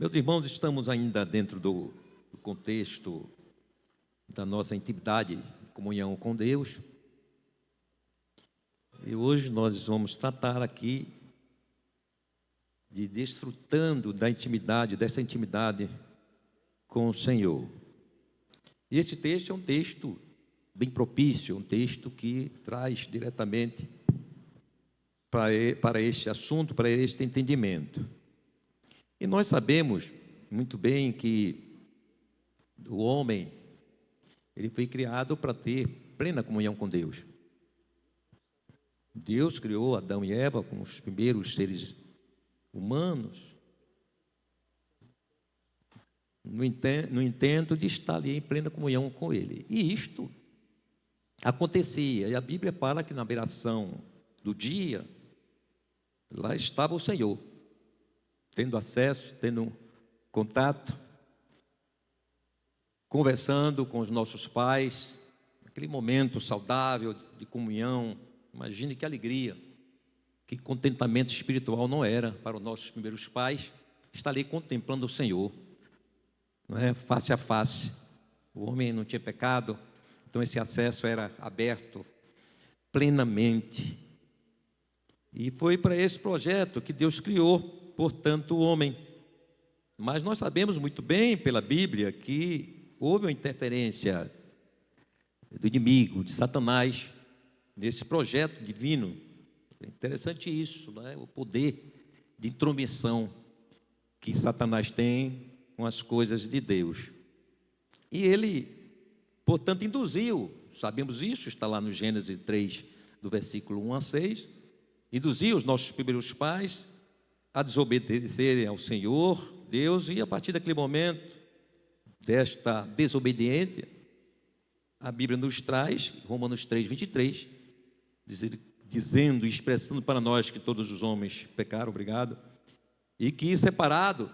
Meus irmãos, estamos ainda dentro do contexto da nossa intimidade e comunhão com Deus. E hoje nós vamos tratar aqui de desfrutando da intimidade, dessa intimidade com o Senhor. E esse texto é um texto bem propício, um texto que traz diretamente para este assunto, para este entendimento. E nós sabemos muito bem que o homem, ele foi criado para ter plena comunhão com Deus. Deus criou Adão e Eva como os primeiros seres humanos, no intento de estar ali em plena comunhão com Ele. E isto acontecia, e a Bíblia fala que na beiração do dia, lá estava o Senhor, tendo acesso, tendo contato, conversando com os nossos pais, aquele momento saudável de comunhão. Imagine que alegria, que contentamento espiritual não era para os nossos primeiros pais, estar ali contemplando o Senhor, não é? Face a face. O homem não tinha pecado, então esse acesso era aberto plenamente. E foi para esse projeto que Deus criou, portanto, o homem. Mas nós sabemos muito bem pela Bíblia que houve uma interferência do inimigo, de Satanás, nesse projeto divino. É interessante isso, não é? O poder de intromissão que Satanás tem com as coisas de Deus. E ele, portanto, induziu, sabemos isso, está lá no Gênesis 3, do versículo 1 a 6, induziu os nossos primeiros pais a desobedecerem ao Senhor, Deus, e a partir daquele momento, desta desobediência, a Bíblia nos traz, Romanos 3, 23, dizendo e expressando para nós que todos os homens pecaram, obrigado, e que separado,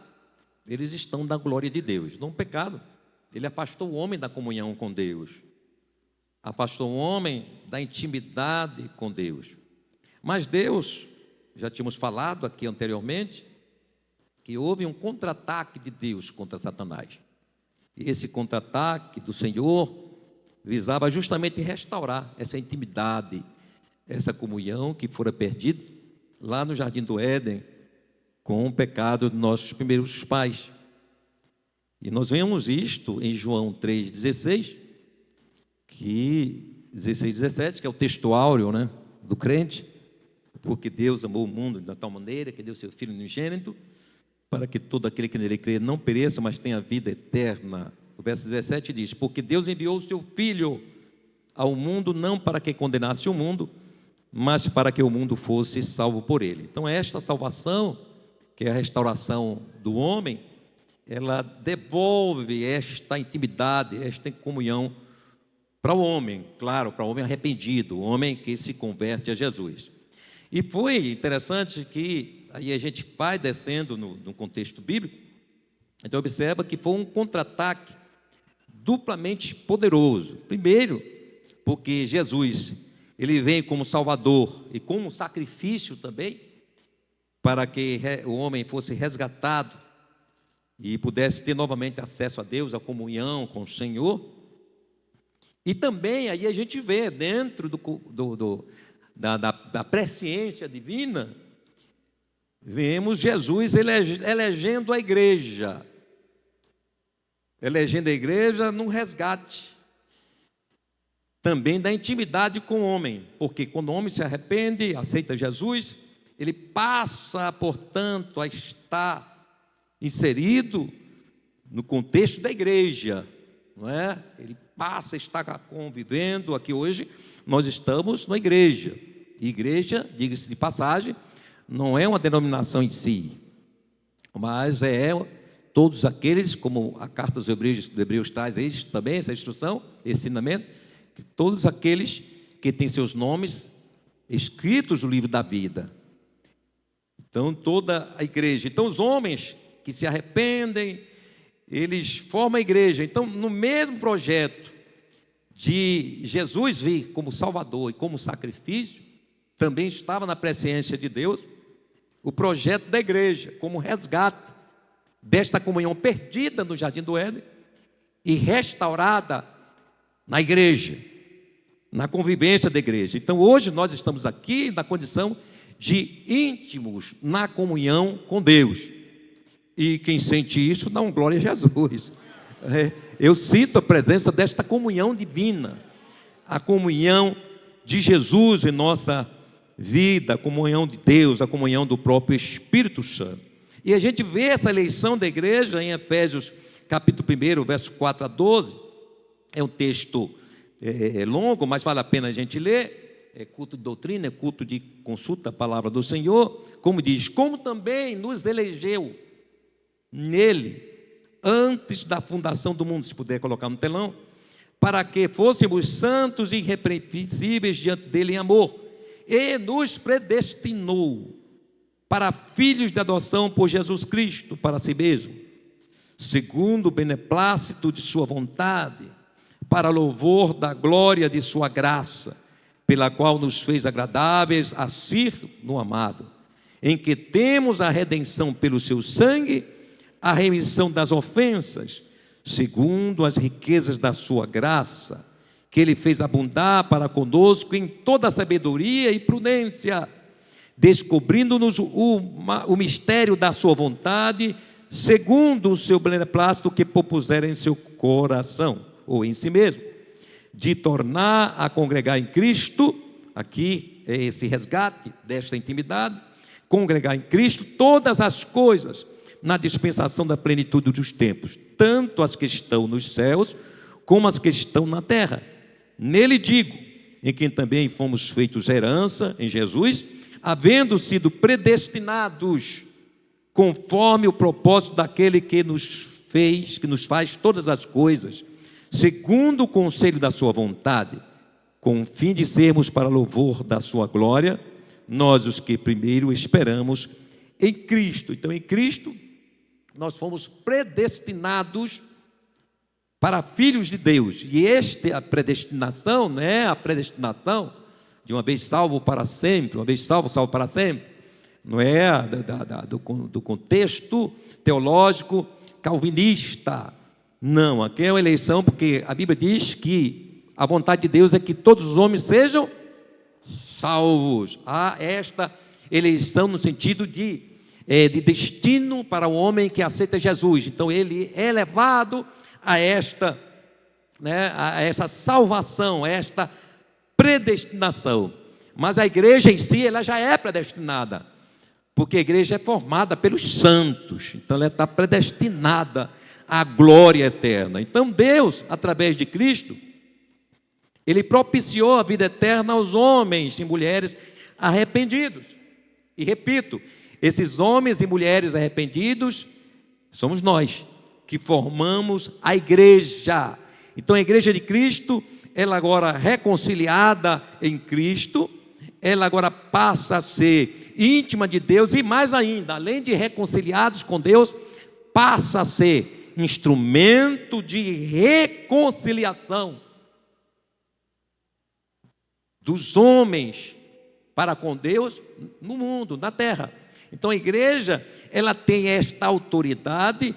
eles estão da glória de Deus. Não pecado, ele afastou o homem da comunhão com Deus, afastou o homem da intimidade com Deus. Mas Deus, já tínhamos falado aqui anteriormente, que houve um contra-ataque de Deus contra Satanás. E esse contra-ataque do Senhor visava justamente restaurar essa intimidade, essa comunhão que fora perdida lá no Jardim do Éden, com o pecado dos nossos primeiros pais. E nós vemos isto em João 3,16, 17, que é o texto áureo, né, do crente, porque Deus amou o mundo de tal maneira que deu seu Filho unigênito, para que todo aquele que nele crê não pereça, mas tenha vida eterna. O verso 17 diz: porque Deus enviou o seu Filho ao mundo, não para que condenasse o mundo, mas para que o mundo fosse salvo por ele. Então esta salvação, que é a restauração do homem, ela devolve esta intimidade, esta comunhão para o homem, claro, para o homem arrependido, o homem que se converte a Jesus. E foi interessante que aí a gente vai descendo no contexto bíblico, então observa que foi um contra-ataque duplamente poderoso. Primeiro, porque Jesus, ele vem como Salvador e como sacrifício também, para que o homem fosse resgatado e pudesse ter novamente acesso a Deus, a comunhão com o Senhor. E também aí a gente vê dentro da presciência divina, vemos Jesus elegendo a igreja num resgate também da intimidade com o homem, porque quando o homem se arrepende, aceita Jesus, ele passa, portanto, a estar inserido no contexto da igreja, não é? Ele passa a estar convivendo. Aqui hoje nós estamos na igreja. Igreja, diga-se de passagem, não é uma denominação em si, mas é todos aqueles, como a carta dos Hebreus traz aí também, essa instrução, esse ensinamento, que todos aqueles que têm seus nomes escritos no livro da vida. Então toda a igreja, então os homens que se arrependem, eles formam a igreja. Então no mesmo projeto de Jesus vir como Salvador e como sacrifício, também estava na presciência de Deus o projeto da igreja, como resgate desta comunhão perdida no Jardim do Éden e restaurada na igreja, na convivência da igreja. Então hoje nós estamos aqui na condição de íntimos na comunhão com Deus. E quem sente isso, dá um glória a Jesus. Eu sinto a presença desta comunhão divina, a comunhão de Jesus em nossa vida, a comunhão de Deus, a comunhão do próprio Espírito Santo. E a gente vê essa eleição da igreja em Efésios capítulo 1, verso 4 a 12. É um texto longo, mas vale a pena a gente ler. É culto de doutrina, é culto de consulta, a palavra do Senhor. Como diz, como também nos elegeu nele, antes da fundação do mundo, se puder colocar no telão, para que fôssemos santos e irrepreensíveis diante dele em amor, e nos predestinou para filhos de adoção por Jesus Cristo, para si mesmo, segundo o beneplácito de sua vontade, para louvor da glória de sua graça, pela qual nos fez agradáveis a si no amado, em que temos a redenção pelo seu sangue, a remissão das ofensas, segundo as riquezas da sua graça, que ele fez abundar para conosco em toda sabedoria e prudência, descobrindo-nos o mistério da sua vontade, segundo o seu beneplácito que propusera em seu coração, ou em si mesmo, de tornar a congregar em Cristo, aqui é esse resgate desta intimidade, congregar em Cristo todas as coisas, na dispensação da plenitude dos tempos, tanto as que estão nos céus, como as que estão na terra. Nele digo, em quem também fomos feitos herança, em Jesus, havendo sido predestinados, conforme o propósito daquele que nos faz todas as coisas, segundo o conselho da sua vontade, com o fim de sermos para louvor da sua glória, nós os que primeiro esperamos em Cristo. Então, em Cristo, nós fomos predestinados para filhos de Deus. E a predestinação, não é a predestinação de uma vez salvo para sempre, uma vez salvo, salvo para sempre. Não é do contexto teológico calvinista. Não, aqui é uma eleição porque a Bíblia diz que a vontade de Deus é que todos os homens sejam salvos. Há esta eleição no sentido de destino para o homem que aceita Jesus. Então ele é levado a essa salvação, a esta predestinação. Mas a igreja em si, ela já é predestinada, porque a igreja é formada pelos santos, então ela está predestinada à glória eterna. Então Deus, através de Cristo, ele propiciou a vida eterna aos homens e mulheres arrependidos. E repito, esses homens e mulheres arrependidos somos nós, que formamos a igreja. Então a igreja de Cristo, ela agora reconciliada em Cristo, ela agora passa a ser íntima de Deus e mais ainda, além de reconciliados com Deus, passa a ser instrumento de reconciliação dos homens para com Deus no mundo, na terra. Então a igreja, ela tem esta autoridade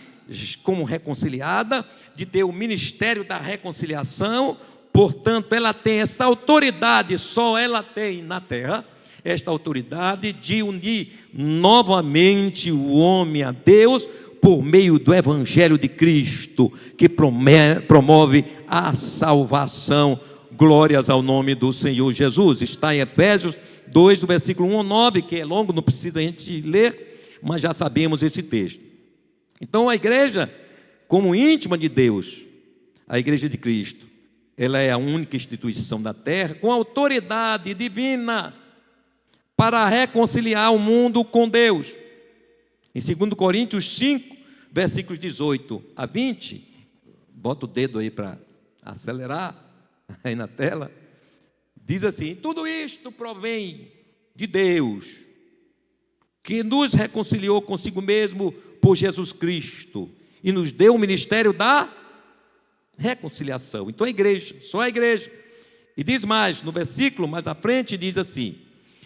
como reconciliada, de ter o ministério da reconciliação. Portanto, ela tem essa autoridade, só ela tem na terra, esta autoridade de unir novamente o homem a Deus, por meio do Evangelho de Cristo, que promove a salvação. Glórias ao nome do Senhor Jesus. Está em Efésios 2, do versículo 1 ao 9, que é longo, não precisa a gente ler, mas já sabemos esse texto. Então a igreja, como íntima de Deus, a igreja de Cristo, ela é a única instituição da terra com autoridade divina para reconciliar o mundo com Deus. Em 2 Coríntios 5, versículos 18 a 20, bota o dedo aí para acelerar, aí na tela, diz assim: tudo isto provém de Deus, que nos reconciliou consigo mesmo por Jesus Cristo, e nos deu o ministério da reconciliação. Então a igreja, só a igreja. E diz mais, no versículo mais à frente, diz assim: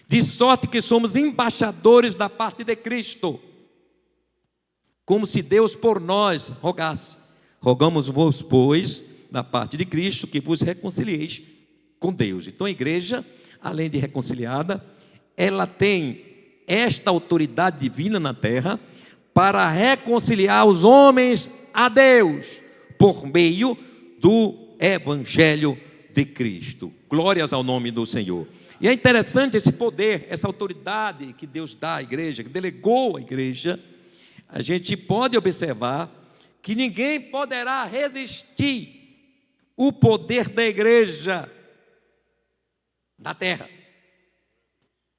de sorte que somos embaixadores da parte de Cristo, como se Deus por nós rogasse. Rogamos-vos, pois, da parte de Cristo, que vos reconcilieis com Deus. Então a igreja, além de reconciliada, ela tem esta autoridade divina na terra para reconciliar os homens a Deus, por meio do Evangelho de Cristo. Glórias ao nome do Senhor. E é interessante esse poder, essa autoridade que Deus dá à igreja, que delegou à igreja. A gente pode observar que ninguém poderá resistir o poder da igreja na terra.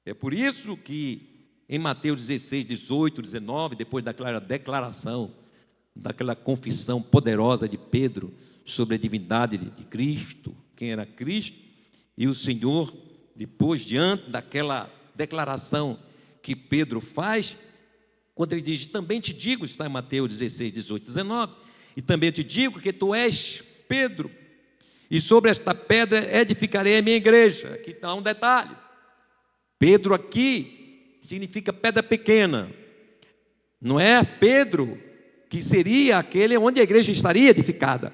É por isso que em Mateus 16, 18, 19, depois daquela declaração, daquela confissão poderosa de Pedro sobre a divindade de Cristo, quem era Cristo, e o Senhor, depois, diante daquela declaração que Pedro faz, quando ele diz, também te digo, está em Mateus 16, 18, 19, e também te digo que tu és Pedro, e sobre esta pedra edificarei a minha igreja. Aqui está um detalhe, Pedro aqui significa pedra pequena, não é Pedro que seria aquele onde a igreja estaria edificada,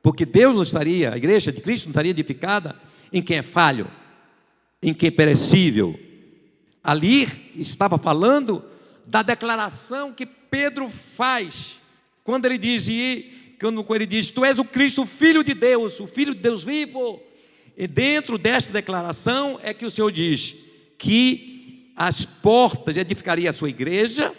porque Deus não estaria, a igreja de Cristo não estaria edificada em quem é falho, em quem é perecível. Ali estava falando da declaração que Pedro faz, quando ele diz, tu és o Cristo, o Filho de Deus, o Filho de Deus vivo. E dentro desta declaração é que o Senhor diz que as portas edificaria a sua igreja,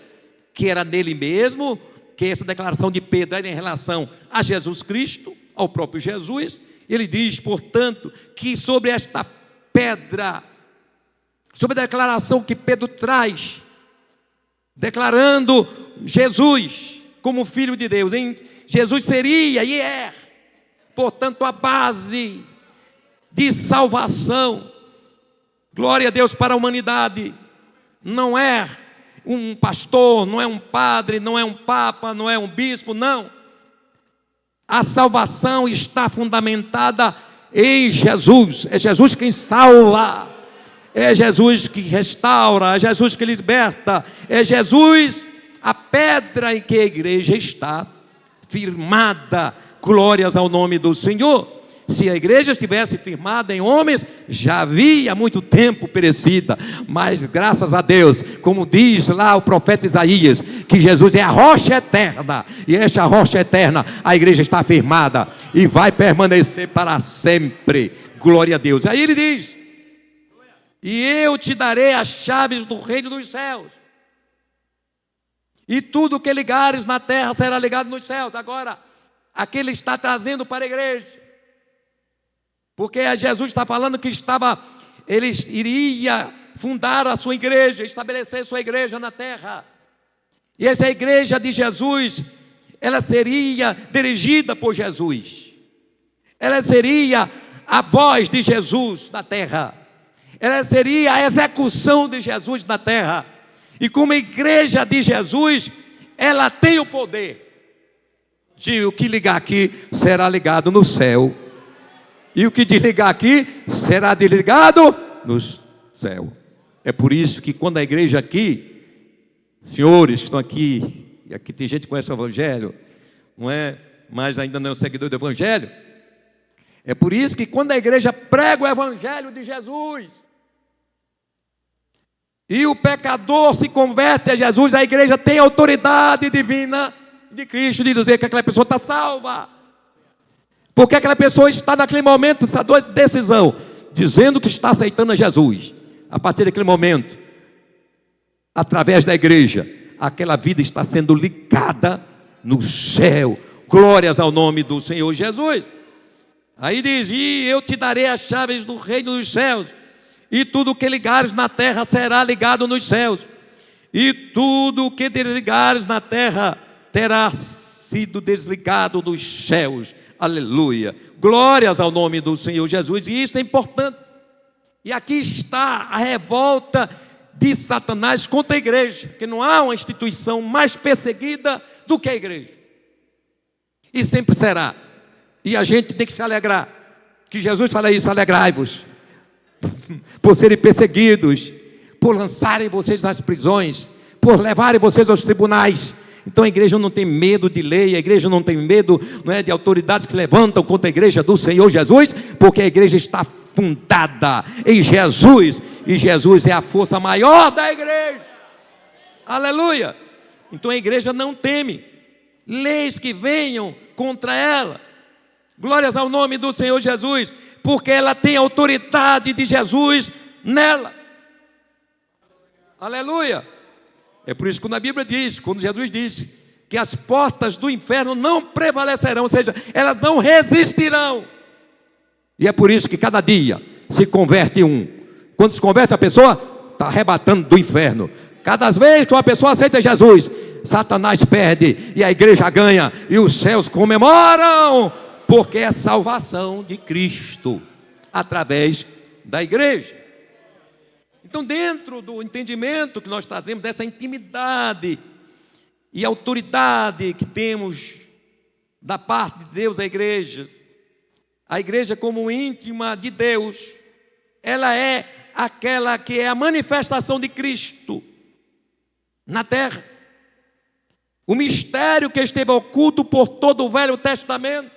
que era nele mesmo, que essa declaração de Pedro era em relação a Jesus Cristo, ao próprio Jesus. Ele diz, portanto, que sobre esta pedra, sobre a declaração que Pedro traz, declarando Jesus como Filho de Deus, Jesus seria e é, portanto, a base de salvação. Glória a Deus para a humanidade. Não é um pastor, não é um padre, não é um papa, não é um bispo, não. A salvação está fundamentada em Jesus. É Jesus quem salva, é Jesus que restaura, é Jesus que liberta, é Jesus a pedra em que a igreja está firmada. Glórias ao nome do Senhor. Se a igreja estivesse firmada em homens, já havia muito tempo perecida, mas graças a Deus, como diz lá o profeta Isaías, que Jesus é a rocha eterna, e esta rocha eterna, a igreja está firmada, e vai permanecer para sempre. Glória a Deus. Aí ele diz, e eu te darei as chaves do reino dos céus, e tudo que ligares na terra será ligado nos céus. Agora, aqui ele está trazendo para a igreja, porque Jesus está falando que ele iria fundar a sua igreja, estabelecer sua igreja na terra. E essa igreja de Jesus, ela seria dirigida por Jesus. Ela seria a voz de Jesus na terra. Ela seria a execução de Jesus na terra. E como igreja de Jesus, ela tem o poder de o que ligar aqui será ligado no céu, e o que desligar aqui será desligado no céu. É por isso que quando a igreja aqui, senhores estão aqui, e aqui tem gente que conhece o evangelho, não é? Mas ainda não é um seguidor do evangelho. É por isso que quando a igreja prega o evangelho de Jesus, e o pecador se converte a Jesus, a igreja tem autoridade divina de Cristo de dizer que aquela pessoa está salva. Porque aquela pessoa está naquele momento, essa decisão, dizendo que está aceitando a Jesus. A partir daquele momento, através da igreja, aquela vida está sendo ligada no céu. Glórias ao nome do Senhor Jesus. Aí diz, e eu te darei as chaves do reino dos céus, e tudo que ligares na terra será ligado nos céus, e tudo que desligares na terra terá sido desligado dos céus. Aleluia, glórias ao nome do Senhor Jesus. E isso é importante. E aqui está a revolta de Satanás contra a igreja, que não há uma instituição mais perseguida do que a igreja, e sempre será. E a gente tem que se alegrar, que Jesus fala isso, alegrai-vos por serem perseguidos, por lançarem vocês nas prisões, por levarem vocês aos tribunais, Então a igreja não tem medo de lei, a igreja não tem medo, não é, de autoridades que se levantam contra a igreja do Senhor Jesus, porque a igreja está fundada em Jesus, e Jesus é a força maior da igreja. Aleluia! Então a igreja não teme leis que venham contra ela. Glórias ao nome do Senhor Jesus, porque ela tem a autoridade de Jesus nela. Aleluia! É por isso que na Bíblia diz, quando Jesus disse que as portas do inferno não prevalecerão, ou seja, elas não resistirão. E é por isso que cada dia se converte um. Quando se converte a pessoa, está arrebatando do inferno. Cada vez que uma pessoa aceita Jesus, Satanás perde e a igreja ganha e os céus comemoram, porque é salvação de Cristo através da igreja. Então, dentro do entendimento que nós trazemos dessa intimidade e autoridade que temos da parte de Deus, a igreja como íntima de Deus, ela é aquela que é a manifestação de Cristo na terra. O mistério que esteve oculto por todo o Velho Testamento.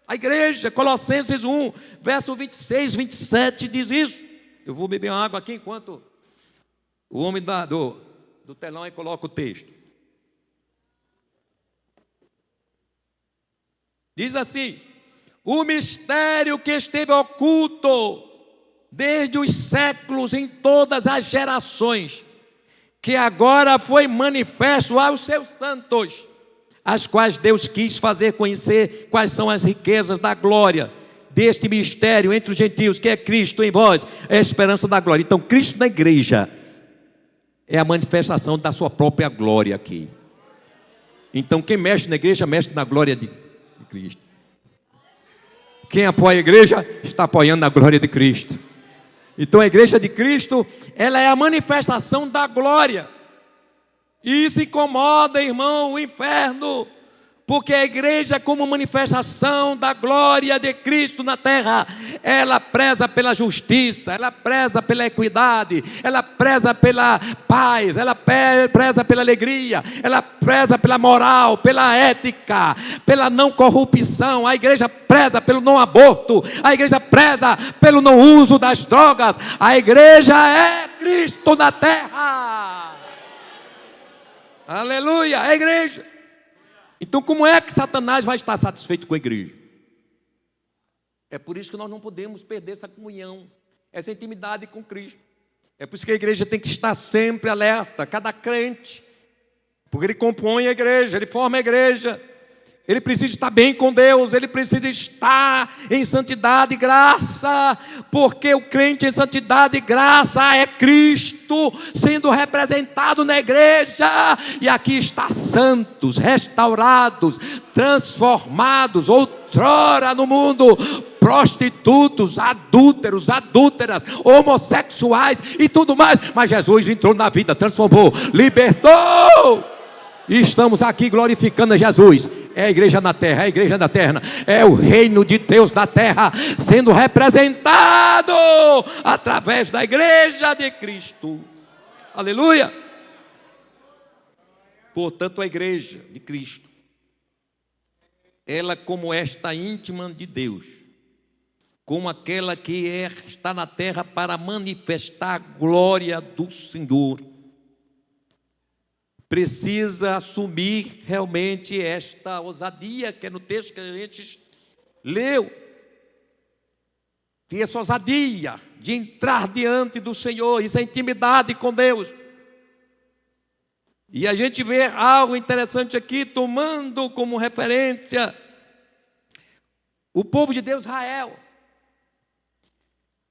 A igreja, Colossenses 1, verso 26, 27 diz isso. Eu vou beber uma água aqui enquanto o homem do telão aí coloca o texto. Diz assim: o mistério que esteve oculto desde os séculos em todas as gerações, que agora foi manifesto aos seus santos, as quais Deus quis fazer conhecer quais são as riquezas da glória deste mistério entre os gentios, que é Cristo em vós, é a esperança da glória. Então Cristo na igreja é a manifestação da sua própria glória aqui. Então quem mexe na igreja, mexe na glória de Cristo. Quem apoia a igreja, está apoiando a glória de Cristo. Então a igreja de Cristo, ela é a manifestação da glória. E isso incomoda, irmão, o inferno, porque a igreja, como manifestação da glória de Cristo na terra, ela preza pela justiça, ela preza pela equidade, ela preza pela paz, ela preza pela alegria, ela preza pela moral, pela ética, pela não corrupção. A igreja preza pelo não aborto, a igreja preza pelo não uso das drogas. A igreja é Cristo na terra. Aleluia, é a igreja. Então como é que Satanás vai estar satisfeito com a igreja? É por isso que nós não podemos perder essa comunhão, essa intimidade com Cristo. É por isso que a igreja tem que estar sempre alerta, cada crente, porque ele compõe a igreja, ele forma a igreja. Ele precisa estar bem com Deus, ele precisa estar em santidade e graça, porque o crente em santidade e graça é Cristo sendo representado na igreja. E aqui está santos, restaurados, transformados, outrora no mundo, prostitutos, adúlteros, adúlteras, homossexuais e tudo mais. Mas Jesus entrou na vida, transformou, libertou. E estamos aqui glorificando a Jesus. É a igreja na terra, é a igreja na terra, é o reino de Deus na terra, sendo representado através da igreja de Cristo. Aleluia! Portanto, a igreja de Cristo, ela como esta íntima de Deus, como aquela que está na terra para manifestar a glória do Senhor, precisa assumir realmente esta ousadia que é no texto que a gente leu. Ter essa ousadia de entrar diante do Senhor, isso é intimidade com Deus. E a gente vê algo interessante aqui, tomando como referência o povo de Deus Israel.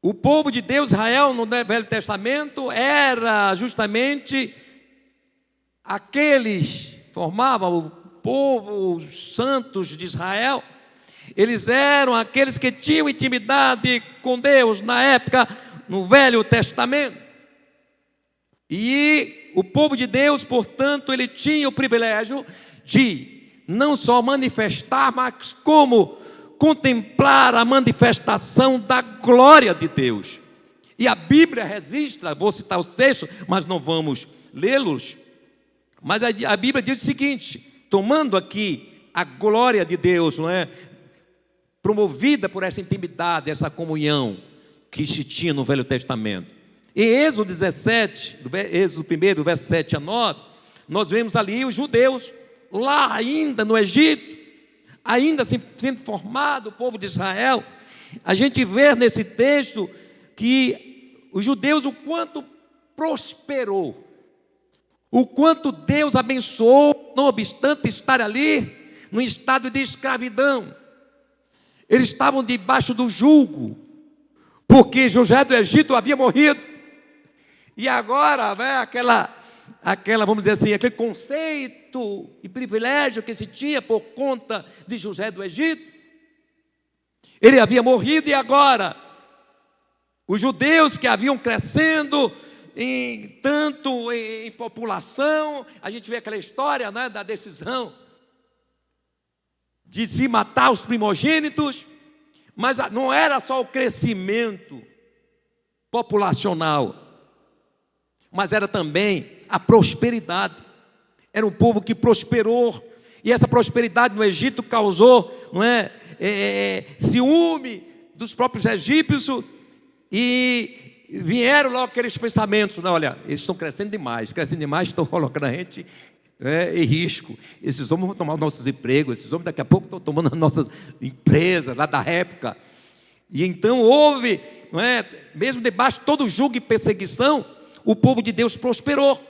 O povo de Deus Israel no Velho Testamento era justamente aqueles formavam o povo, os santos de Israel. Eles eram aqueles que tinham intimidade com Deus na época, no Velho Testamento. E o povo de Deus, portanto, ele tinha o privilégio de não só manifestar, mas como contemplar a manifestação da glória de Deus. E a Bíblia registra, vou citar os textos, mas não vamos lê-los, Mas a Bíblia diz o seguinte, tomando aqui a glória de Deus, não é? Promovida por essa intimidade, essa comunhão que se tinha no Velho Testamento. Em Êxodo 17, Êxodo 1, do verso 7 a 9, nós vemos ali os judeus, lá ainda no Egito, ainda sendo formado o povo de Israel. A gente vê nesse texto que os judeus, o quanto prosperou, o quanto Deus abençoou, não obstante estar ali no estado de escravidão. Eles estavam debaixo do jugo, porque José do Egito havia morrido. E agora, vamos dizer assim, aquele conceito e privilégio que se tinha por conta de José do Egito, ele havia morrido, e agora os judeus que haviam crescendo tanto em população, a gente vê aquela história, né, da decisão de se matar os primogênitos, mas não era só o crescimento populacional, mas era também a prosperidade. Era um povo que prosperou, e essa prosperidade no Egito causou, não é, ciúme dos próprios egípcios, e vieram logo aqueles pensamentos, não, olha, eles estão crescendo demais, estão colocando a gente em risco. Esses homens vão tomar os nossos empregos, esses homens daqui a pouco estão tomando as nossas empresas lá da época. E então houve, não é, mesmo debaixo de todo o jugo e perseguição, o povo de Deus prosperou.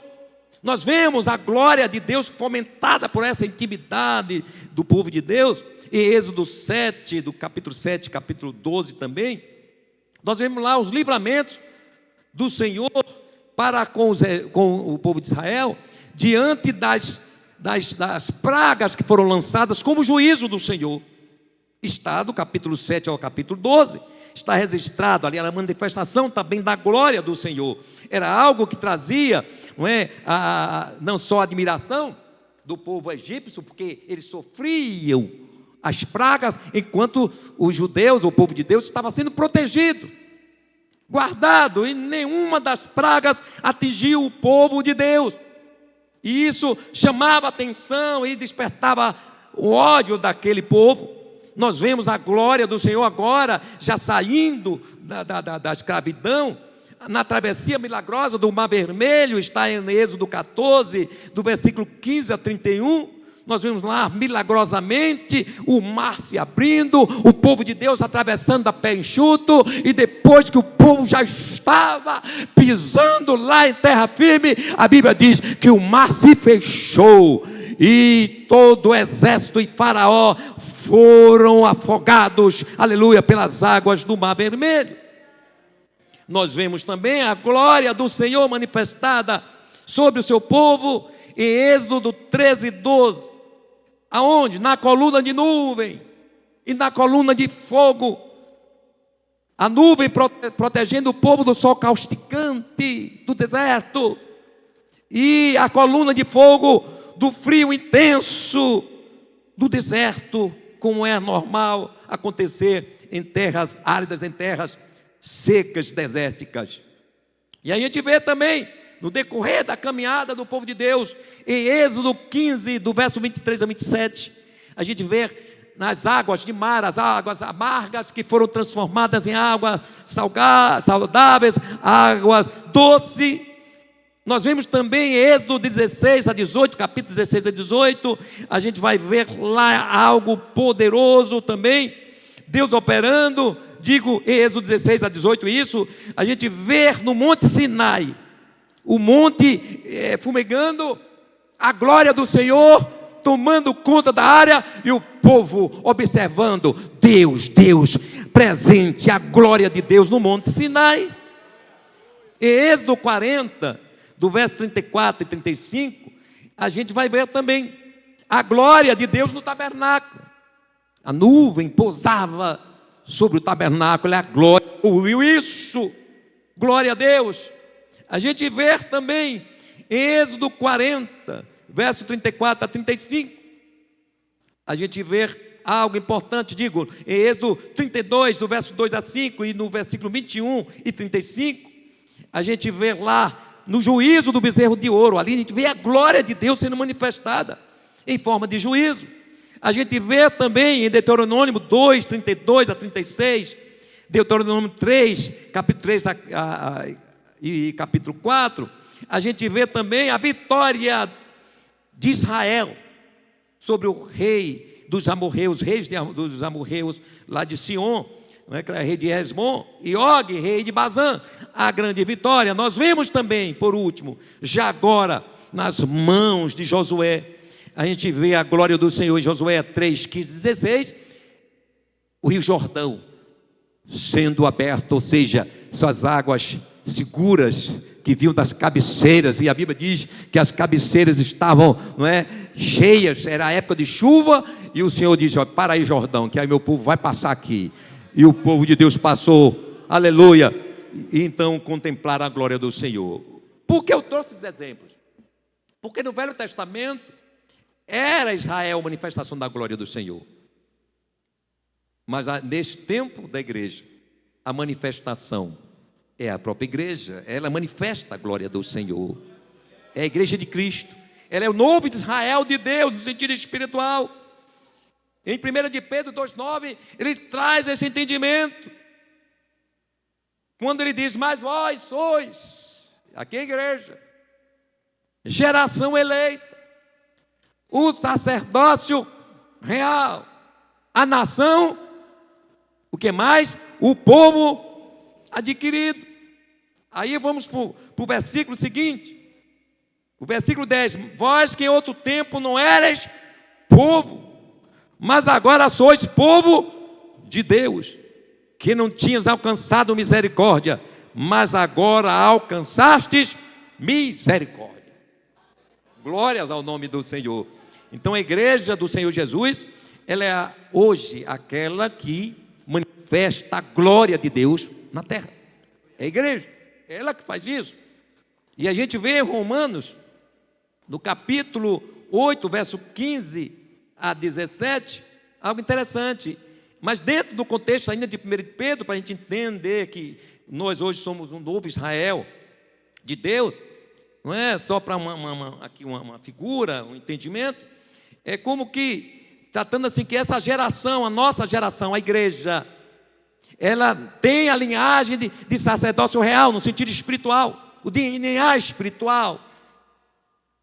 Nós vemos a glória de Deus fomentada por essa intimidade do povo de Deus. Em Êxodo 7, do capítulo 7, capítulo 12 também, nós vemos lá os livramentos do Senhor para com o povo de Israel, diante das pragas que foram lançadas como juízo do Senhor. Está do capítulo 7 ao capítulo 12, está registrado ali a manifestação também da glória do Senhor. Era algo que trazia, não só a admiração do povo egípcio, porque eles sofriam as pragas, enquanto os judeus, o povo de Deus, estava sendo protegido, guardado, e nenhuma das pragas atingiu o povo de Deus. E isso chamava a atenção e despertava o ódio daquele povo. Nós vemos a glória do Senhor agora, já saindo da escravidão, na travessia milagrosa do Mar Vermelho. Está em Êxodo 14, do versículo 15 a 31. Nós vemos lá milagrosamente o mar se abrindo, o povo de Deus atravessando a pé enxuto, e depois que o povo já estava pisando lá em terra firme, a Bíblia diz que o mar se fechou e todo o exército e Faraó foram afogados, aleluia, pelas águas do Mar Vermelho. Nós vemos também a glória do Senhor manifestada sobre o seu povo em Êxodo 13, 12. Aonde? Na coluna de nuvem e na coluna de fogo. A nuvem protegendo o povo do sol causticante do deserto, e a coluna de fogo do frio intenso do deserto, como é normal acontecer em terras áridas, em terras secas, desérticas. E a gente vê também, no decorrer da caminhada do povo de Deus, em Êxodo 15, do verso 23 a 27, a gente vê nas águas de mar, as águas amargas que foram transformadas em águas saudáveis, águas doces. Nós vemos também em Êxodo 16 a 18, capítulo 16 a 18, a gente vai ver lá algo poderoso também, Deus operando. Digo em Êxodo 16 a 18 isso, a gente vê no Monte Sinai, o monte fumegando, a glória do Senhor tomando conta da área, e o povo observando Deus presente, a glória de Deus no Monte Sinai. Em Êxodo 40, do verso 34 e 35, a gente vai ver também a glória de Deus no tabernáculo. A nuvem pousava sobre o tabernáculo, a glória, ouviu isso? Glória a Deus. A gente vê também em Êxodo 40, verso 34 a 35, a gente vê algo importante, digo, em Êxodo 32, do verso 2 a 5, e no versículo 21 e 35, a gente vê lá no juízo do bezerro de ouro. Ali a gente vê a glória de Deus sendo manifestada em forma de juízo. A gente vê também em Deuteronômio 2, 32 a 36, Deuteronômio 3, capítulo 3 e capítulo 4, a gente vê também a vitória de Israel sobre o rei dos amorreus, dos amorreus lá de Sion, que era rei de Hesbom, e Og, rei de Bazã, a grande vitória. Nós vemos também, por último, já agora, nas mãos de Josué, a gente vê a glória do Senhor em Josué 3, 15, 16, o rio Jordão sendo aberto, ou seja, suas águas seguras, que vinham das cabeceiras, e a Bíblia diz que as cabeceiras estavam, cheias, era a época de chuva, e o Senhor diz: para aí, Jordão, que aí meu povo vai passar aqui. E o povo de Deus passou, aleluia, e então contemplaram a glória do Senhor. Por que eu trouxe esses exemplos? Porque no Velho Testamento era Israel a manifestação da glória do Senhor, mas neste tempo da igreja, a manifestação é a própria igreja. Ela manifesta a glória do Senhor, é a igreja de Cristo, ela é o novo Israel de Deus no sentido espiritual. Em 1 de Pedro 2,9, ele traz esse entendimento, quando ele diz: mas vós sois, aqui é a igreja, geração eleita, o sacerdócio real, a nação, o que mais? O povo adquirido. Aí vamos para o versículo seguinte, o versículo 10: vós que em outro tempo não erais povo, mas agora sois povo de Deus, que não tinhas alcançado misericórdia, mas agora alcançastes misericórdia. Glórias ao nome do Senhor. Então a igreja do Senhor Jesus, ela é hoje aquela que manifesta a glória de Deus na terra. É a igreja, é ela que faz isso. E a gente vê em Romanos, no capítulo 8, verso 15 a 17, algo interessante. Mas dentro do contexto ainda de 1 Pedro, para a gente entender que nós hoje somos um novo Israel de Deus, não é só para uma figura, um entendimento, é como que, tratando assim, que essa geração, a nossa geração, a igreja, ela tem a linhagem de sacerdócio real, no sentido espiritual, o DNA espiritual,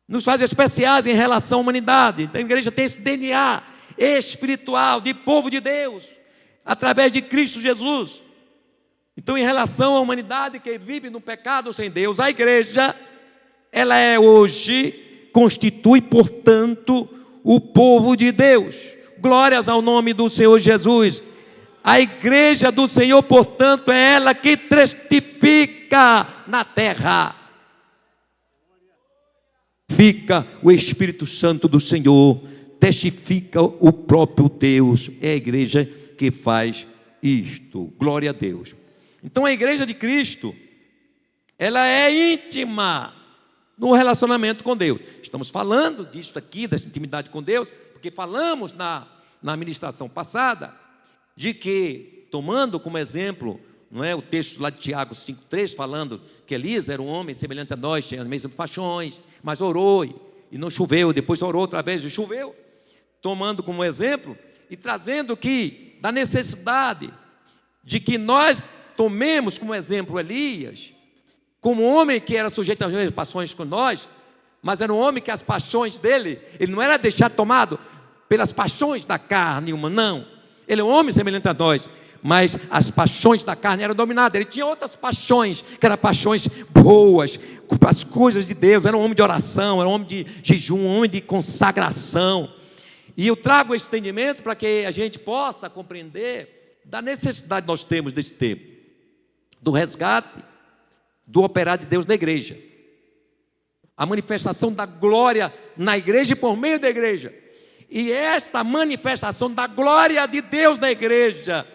nos faz especiais em relação à humanidade. Então a igreja tem esse DNA espiritual, de povo de Deus, através de Cristo Jesus. Então, em relação à humanidade que vive no pecado sem Deus, a igreja, ela é hoje, constitui, portanto, o povo de Deus. Glórias ao nome do Senhor Jesus. A igreja do Senhor, portanto, é ela que testifica na terra. Fica o Espírito Santo do Senhor, testifica o próprio Deus. É a igreja que faz isto. Glória a Deus. Então a igreja de Cristo, ela é íntima no relacionamento com Deus. Estamos falando disso aqui, dessa intimidade com Deus, porque falamos na ministração passada, de que, tomando como exemplo, não é, o texto lá de Tiago 5,3, falando que Elias era um homem semelhante a nós, tinha as mesmas paixões, mas orou e não choveu, depois orou outra vez e choveu, tomando como exemplo e trazendo que, da necessidade de que nós tomemos como exemplo Elias, como um homem que era sujeito às mesmas paixões que nós, mas era um homem que as paixões dele, ele não era deixado tomado pelas paixões da carne humana, não. Ele é um homem semelhante a nós, mas as paixões da carne eram dominadas. Ele tinha outras paixões, que eram paixões boas, as coisas de Deus. Era um homem de oração, era um homem de jejum, um homem de consagração. E eu trago esse entendimento para que a gente possa compreender da necessidade que nós temos desse tempo, do resgate, do operar de Deus na igreja, a manifestação da glória na igreja e por meio da igreja. E esta manifestação da glória de Deus na igreja,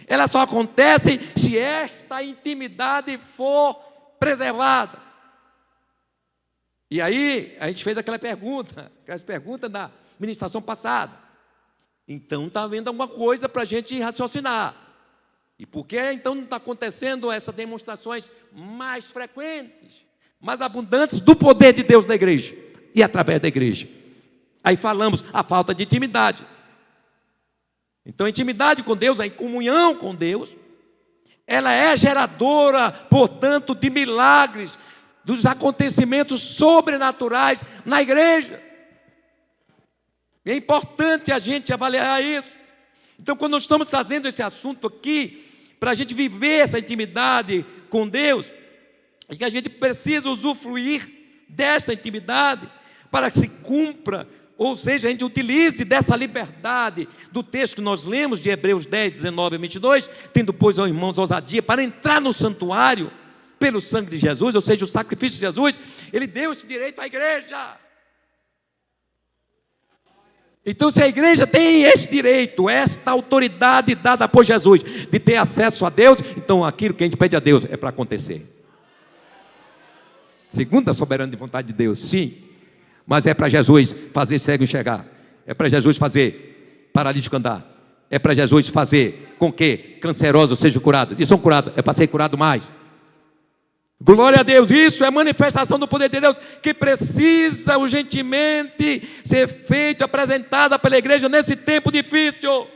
ela só acontece se esta intimidade for preservada. E aí, a gente fez aquelas perguntas da ministração passada. Então, está havendo alguma coisa para a gente raciocinar. E por que então não está acontecendo essas demonstrações mais frequentes? mas abundantes do poder de Deus na igreja e através da igreja. Aí falamos a falta de intimidade. Então, a intimidade com Deus, a comunhão com Deus, ela é geradora, portanto, de milagres, dos acontecimentos sobrenaturais na igreja. É importante a gente avaliar isso. Então, quando nós estamos trazendo esse assunto aqui, para a gente viver essa intimidade com Deus, é que a gente precisa usufruir dessa intimidade para que se cumpra, ou seja, a gente utilize dessa liberdade do texto que nós lemos de Hebreus 10, 19 e 22, tendo, pois, ó irmãos, ousadia para entrar no santuário pelo sangue de Jesus, ou seja, o sacrifício de Jesus, ele deu esse direito à igreja. Então, se a igreja tem esse direito, esta autoridade dada por Jesus, de ter acesso a Deus, então aquilo que a gente pede a Deus é para acontecer. Segundo a soberana vontade de Deus, sim. Mas é para Jesus fazer cego enxergar. É para Jesus fazer paralítico andar. É para Jesus fazer com que cancerosos sejam curados. E são curados, é para ser curado mais. Glória a Deus, isso é manifestação do poder de Deus, que precisa urgentemente ser feito, apresentada pela igreja nesse tempo difícil.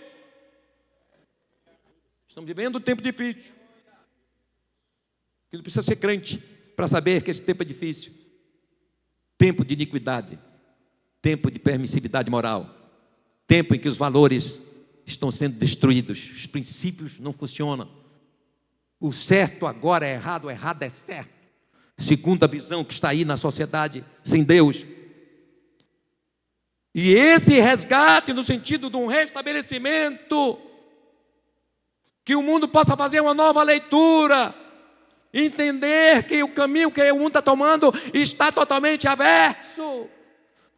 Estamos vivendo um tempo difícil. Ele precisa ser crente para saber que esse tempo é difícil. Tempo de iniquidade, tempo de permissividade moral, tempo em que os valores estão sendo destruídos, os princípios não funcionam. O certo agora é errado, o errado é certo, segundo a visão que está aí na sociedade sem Deus. E esse resgate no sentido de um restabelecimento, que o mundo possa fazer uma nova leitura, entender que o caminho que o mundo está tomando está totalmente averso,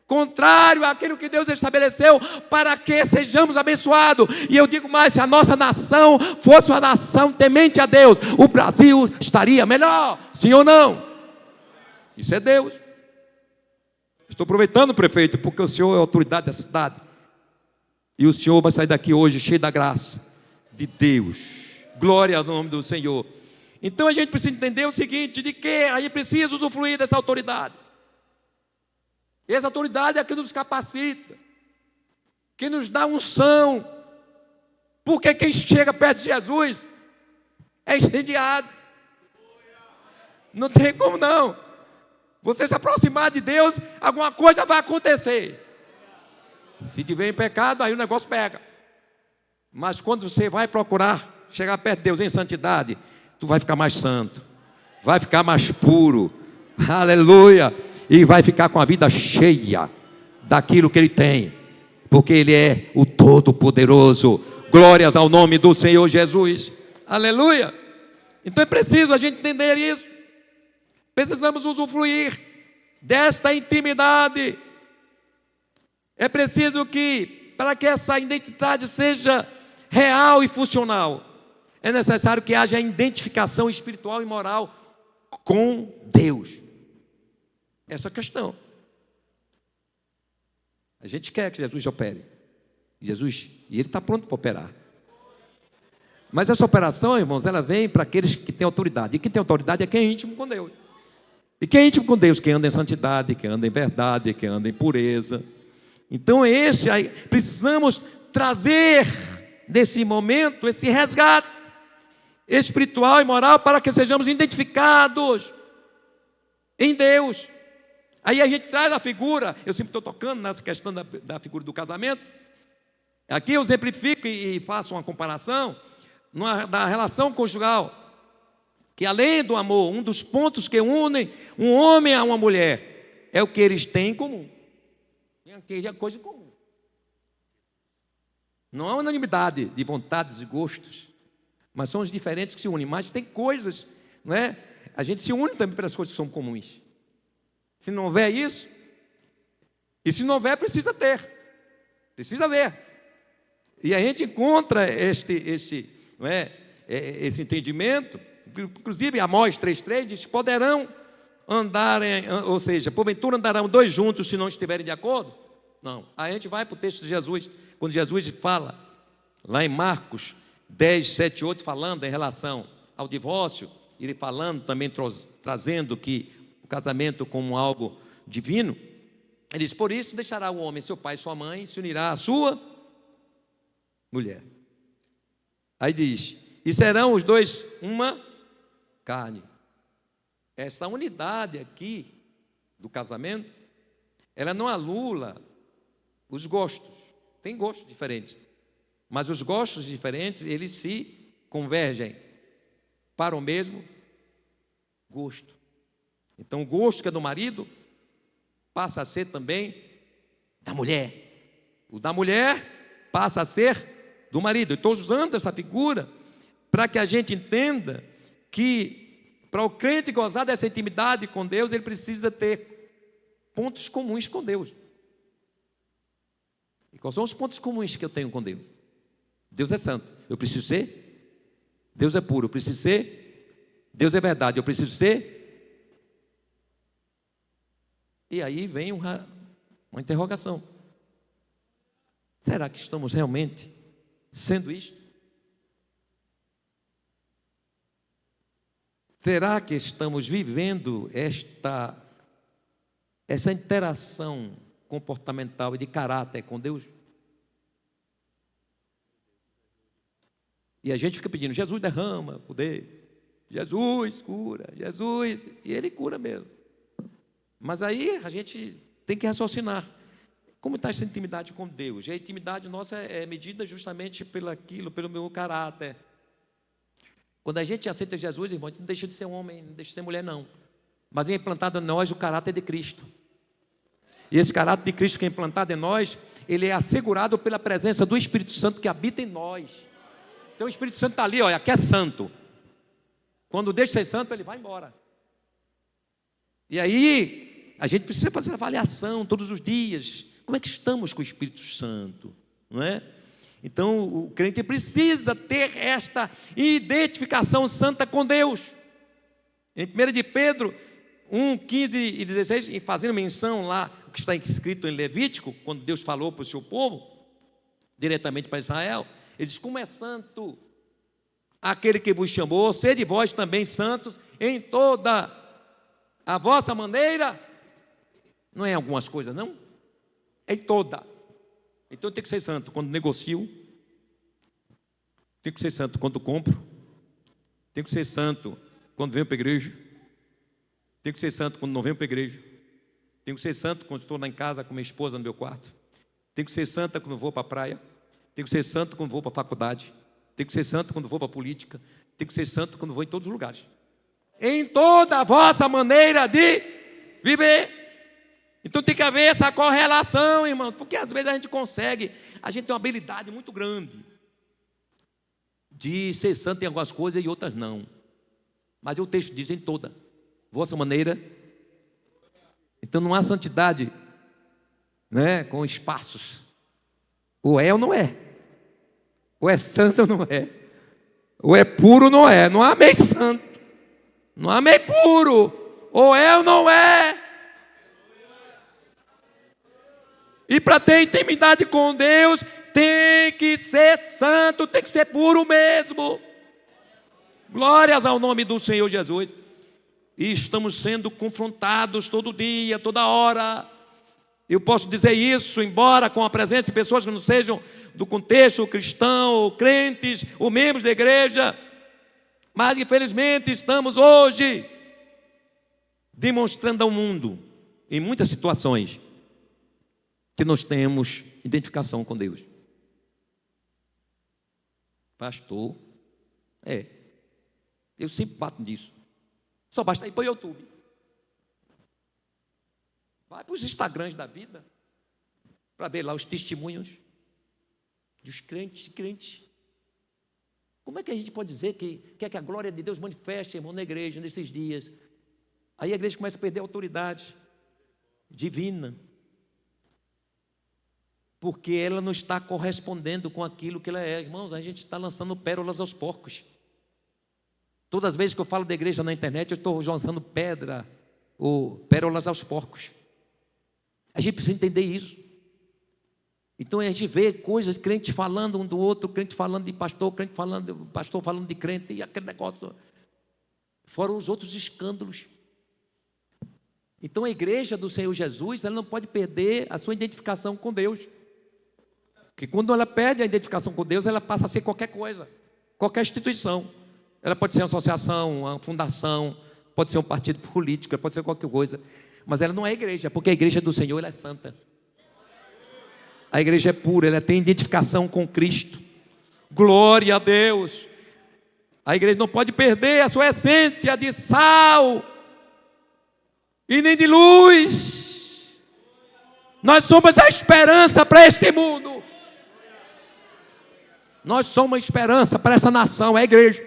contrário àquilo que Deus estabeleceu para que sejamos abençoados. E eu digo mais, se a nossa nação fosse uma nação temente a Deus, o Brasil estaria melhor, sim ou não? Isso é Deus. Estou aproveitando, prefeito, porque o senhor é a autoridade da cidade, e o senhor vai sair daqui hoje cheio da graça de Deus. Glória ao nome do Senhor. Então a gente precisa entender o seguinte, de que a gente precisa usufruir dessa autoridade. Essa autoridade é a que nos capacita, que nos dá unção, porque quem chega perto de Jesus é incendiado. Não tem como não. Você se aproximar de Deus, alguma coisa vai acontecer. Se tiver em pecado, aí o negócio pega. Mas quando você vai procurar chegar perto de Deus em santidade, tu vai ficar mais santo, vai ficar mais puro, aleluia, e vai ficar com a vida cheia daquilo que Ele tem, porque Ele é o Todo-Poderoso. Glórias ao nome do Senhor Jesus, aleluia. Então é preciso a gente entender isso, precisamos usufruir desta intimidade. É preciso que, para que essa identidade seja real e funcional, é necessário que haja identificação espiritual e moral com Deus. Essa é a questão. A gente quer que Jesus opere. E Ele está pronto para operar. Mas essa operação, irmãos, ela vem para aqueles que têm autoridade. E quem tem autoridade é quem é íntimo com Deus. E quem é íntimo com Deus? Quem anda em santidade, quem anda em verdade, quem anda em pureza. Então precisamos trazer nesse momento esse resgate espiritual e moral para que sejamos identificados em Deus. Aí a gente traz a figura, eu sempre estou tocando nessa questão da figura do casamento. Aqui eu exemplifico e faço uma comparação da relação conjugal, que além do amor, um dos pontos que unem um homem a uma mulher é o que eles têm em comum. Tem coisa em comum. Não há unanimidade de vontades e gostos, mas são os diferentes que se unem. Mas tem coisas, não é? A gente se une também pelas coisas que são comuns. Se não houver isso, e se não houver, precisa ter, precisa ver. E a gente encontra esse entendimento, inclusive Amós 3,3 diz: poderão andar, ou seja, porventura andarão dois juntos se não estiverem de acordo? Não. Aí a gente vai para o texto de Jesus, quando Jesus fala, lá em Marcos 10, 7, 8, falando em relação ao divórcio, ele falando também, trazendo que o casamento como algo divino, ele diz: por isso deixará o homem seu pai e sua mãe, e se unirá à sua mulher. Aí diz: e serão os dois uma carne. Essa unidade aqui do casamento, ela não anula os gostos. Tem gostos diferentes, mas os gostos diferentes, eles se convergem para o mesmo gosto. Então o gosto que é do marido passa a ser também da mulher. O da mulher passa a ser do marido. Eu estou usando essa figura para que a gente entenda que para o crente gozar dessa intimidade com Deus, ele precisa ter pontos comuns com Deus. E quais são os pontos comuns que eu tenho com Deus? Deus é santo, eu preciso ser. Deus é puro, eu preciso ser. Deus é verdade, eu preciso ser. E aí vem uma interrogação: será que estamos realmente sendo isto? Será que estamos vivendo essa interação comportamental e de caráter com Deus? E a gente fica pedindo: Jesus derrama poder, Jesus cura, Jesus, e Ele cura mesmo. Mas aí a gente tem que raciocinar: como está essa intimidade com Deus? E a intimidade nossa é medida justamente pelo meu caráter. Quando a gente aceita Jesus, irmão, a gente não deixa de ser homem, não deixa de ser mulher, não. Mas é implantado em nós o caráter de Cristo. E esse caráter de Cristo que é implantado em nós, ele é assegurado pela presença do Espírito Santo que habita em nós. Então o Espírito Santo está ali, olha, aqui é santo. Quando deixa de ser santo, ele vai embora. E aí, a gente precisa fazer avaliação todos os dias. Como é que estamos com o Espírito Santo? Não é? Então, o crente precisa ter esta identificação santa com Deus. Em 1 de Pedro 1, 15 e 16, fazendo menção lá, o que está escrito em Levítico, quando Deus falou para o seu povo, diretamente para Israel, ele diz: como é santo aquele que vos chamou, sede vós também santos em toda a vossa maneira. Não é em algumas coisas, não? Em toda. Então tem que ser santo quando negocio, tem que ser santo quando compro, tem que ser santo quando venho para a igreja, tem que ser santo quando não venho para a igreja, tem que ser santo quando estou lá em casa com minha esposa no meu quarto, tem que ser santa quando vou para a praia, tem que ser santo quando vou para a faculdade, tem que ser santo quando vou para a política, tem que ser santo quando vou em todos os lugares. Em toda a vossa maneira de viver. Então tem que haver essa correlação, irmão, porque às vezes a gente tem uma habilidade muito grande de ser santo em algumas coisas e outras não. Mas o texto diz: em toda vossa maneira. Então não há santidade, né, com espaços. Ou é ou não é. Ou é santo ou não é. Ou é puro ou não é. Não há meio santo. Não há meio puro. Ou é ou não é. E para ter intimidade com Deus, tem que ser santo, tem que ser puro mesmo. Glórias ao nome do Senhor Jesus. E estamos sendo confrontados todo dia, toda hora. Eu posso dizer isso, embora com a presença de pessoas que não sejam do contexto cristão, ou crentes, ou membros da igreja, mas infelizmente estamos hoje demonstrando ao mundo, em muitas situações, que nós temos identificação com Deus. Pastor, eu sempre bato nisso. Só basta ir para o YouTube. Vai para os Instagrams da vida, para ver lá os testemunhos dos crentes. Como é que a gente pode dizer que quer que a glória de Deus manifeste, irmão, na igreja, nesses dias? Aí a igreja começa a perder a autoridade divina, porque ela não está correspondendo com aquilo que ela é. Irmãos, a gente está lançando pérolas aos porcos. Todas as vezes que eu falo da igreja na internet, eu estou lançando pedra ou pérolas aos porcos. A gente precisa entender isso. Então a gente vê coisas, crente falando um do outro, crente falando de pastor, pastor falando de crente, e aquele negócio. Fora os outros escândalos. Então a igreja do Senhor Jesus, ela não pode perder a sua identificação com Deus. Porque quando ela perde a identificação com Deus, ela passa a ser qualquer coisa, qualquer instituição. Ela pode ser uma associação, uma fundação, pode ser um partido político, pode ser qualquer coisa. Mas ela não é igreja, porque a igreja do Senhor, ela é santa. A igreja é pura, ela tem identificação com Cristo. Glória a Deus. A igreja não pode perder a sua essência de sal e nem de luz. Nós somos a esperança para este mundo. Nós somos a esperança para essa nação, é a igreja.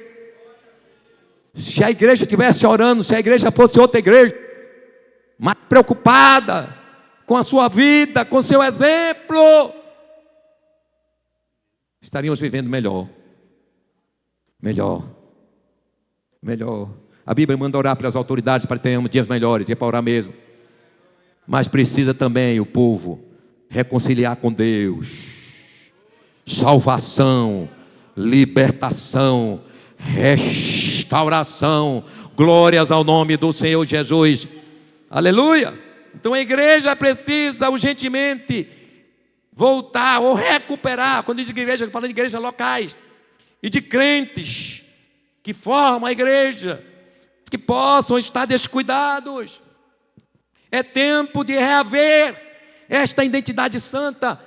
Se a igreja estivesse orando, se a igreja fosse outra igreja, mais preocupada com a sua vida, com o seu exemplo, estaríamos vivendo melhor. A Bíblia manda orar pelas autoridades para que tenhamos dias melhores, e é para orar mesmo. Mas precisa também o povo reconciliar com Deus. Salvação, libertação, restauração. Glórias ao nome do Senhor Jesus. Aleluia. Então a igreja precisa urgentemente voltar ou recuperar. Quando diz igreja, falando de igrejas locais e de crentes que formam a igreja, que possam estar descuidados. É tempo de reaver esta identidade santa,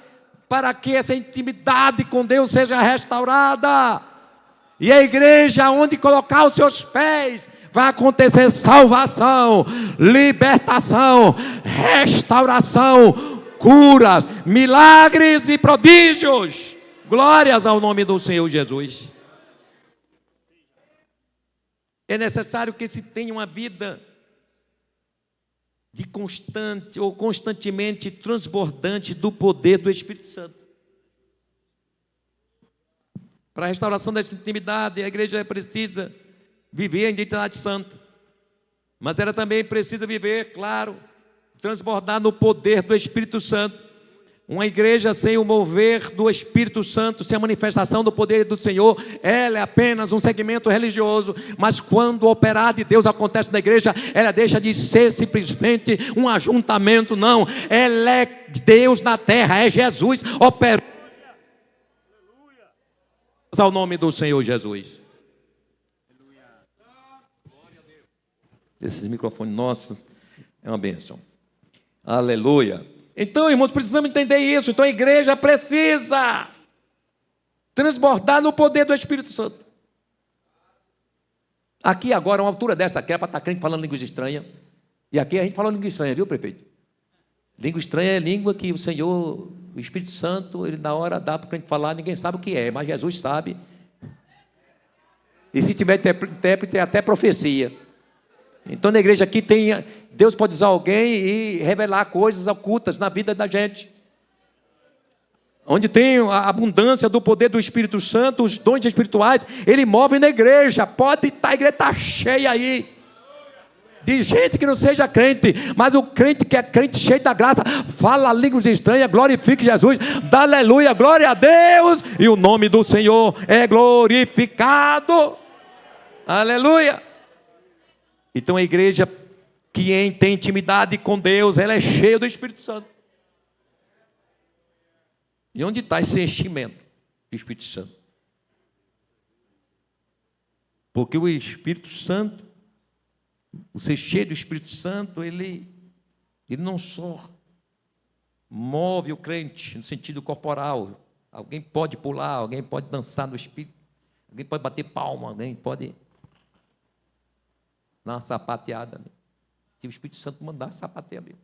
para que essa intimidade com Deus seja restaurada. E a igreja, onde colocar os seus pés, vai acontecer salvação, libertação, restauração, curas, milagres e prodígios. Glórias ao nome do Senhor Jesus. É necessário que se tenha uma vida de constante ou constantemente transbordante do poder do Espírito Santo. Para a restauração dessa intimidade, a igreja precisa viver a identidade santa, mas ela também precisa viver, claro, transbordar no poder do Espírito Santo. Uma igreja sem o mover do Espírito Santo, sem a manifestação do poder do Senhor, ela é apenas um segmento religioso. Mas quando o operar de Deus acontece na igreja, ela deixa de ser simplesmente um ajuntamento, não. Ela é Deus na terra, é Jesus operando. Ao nome do Senhor Jesus. Esses microfones nossos é uma bênção. Aleluia. Então, irmãos, precisamos entender isso. Então a igreja precisa transbordar no poder do Espírito Santo. Aqui agora, uma altura dessa aqui, é para estar crente falando línguas estranhas. E aqui a gente fala língua estranha, viu, prefeito? Língua estranha é língua que o Senhor, o Espírito Santo, ele na hora dá para o crente falar, ninguém sabe o que é, mas Jesus sabe. E se tiver intérprete, é até profecia. Então na igreja aqui tem, Deus pode usar alguém e revelar coisas ocultas na vida da gente. Onde tem a abundância do poder do Espírito Santo, os dons espirituais, ele move na igreja. Pode estar, a igreja está cheia aí de gente que não seja crente, mas o crente que é crente cheio da graça, fala línguas estranhas, glorifique Jesus, dá aleluia, glória a Deus, e o nome do Senhor é glorificado. Aleluia. Então a igreja que tem intimidade com Deus, ela é cheia do Espírito Santo. E onde está esse enchimento do Espírito Santo? Porque o Espírito Santo, o ser cheio do Espírito Santo, ele não só move o crente no sentido corporal. Alguém pode pular, alguém pode dançar no Espírito, alguém pode bater palma, alguém pode dar uma sapateada. Se o Espírito Santo mandar, sapateia mesmo.